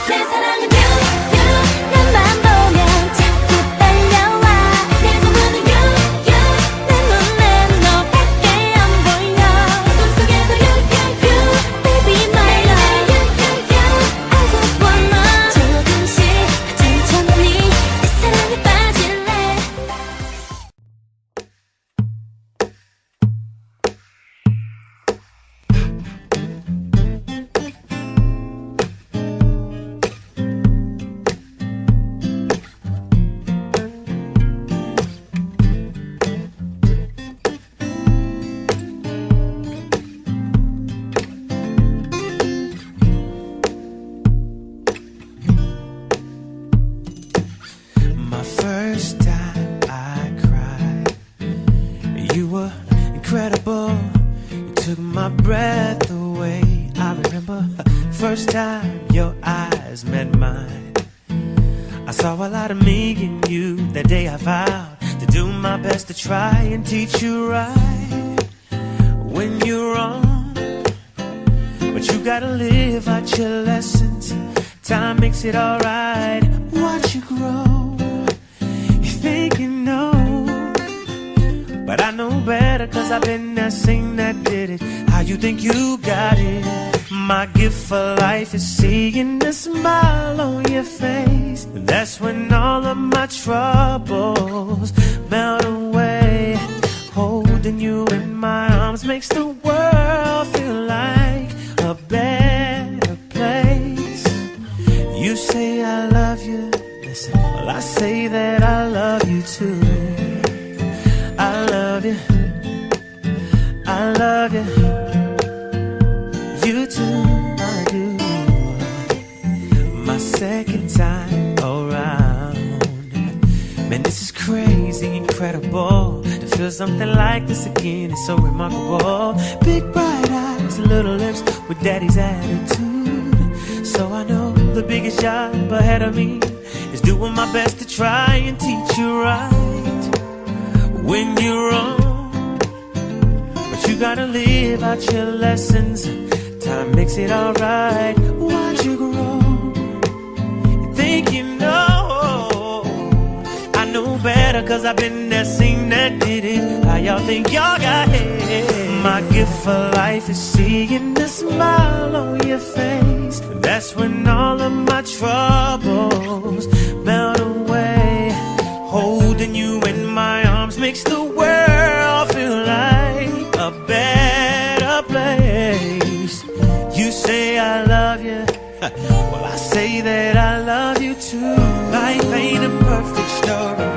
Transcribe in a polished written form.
내 사랑은 you 눈만 보면 자꾸 딸려와 내 전부는 you 내 눈엔 너밖에 안 보여 꿈속에도 you baby my love I just wanna 조금씩 천천히 내 사랑에 빠질래 My first time I cried, you were incredible. You took my breath away. I remember first time your eyes met mine. I saw a lot of me in you. That day I vowed to do my best to try and teach you right when you're wrong. But you gotta live out your lessons. Time makes it alright. Watch you grow. You think you know, but I know better, cause I've been that same that did it. How you think you got it? My gift for life is seeing the smile on your face. That's when all of my troubles melt away. Holding you in my arms makes the world feel like a better place. You say I love you, listen, well I say that I love you too. I love you, I love you, you too, I do. My second time around, man, this is crazy, incredible. To feel something like this again is so remarkable. Big bright eyes, little lips with daddy's attitude. So I know the biggest job ahead of me is doing my best to try and teach you right when you're wrong. But you gotta live out your lessons. Time makes it alright. Watch you grow. You think you know, I know better, cause I've been there, seen that, did it. How y'all think y'all got it? My gift for life is seeing the smile on your face. That's when all of my troubles melt away. Holding you in my arms makes the world feel like a better place. You say I love you, well I say that I love you too. Life ain't a perfect story,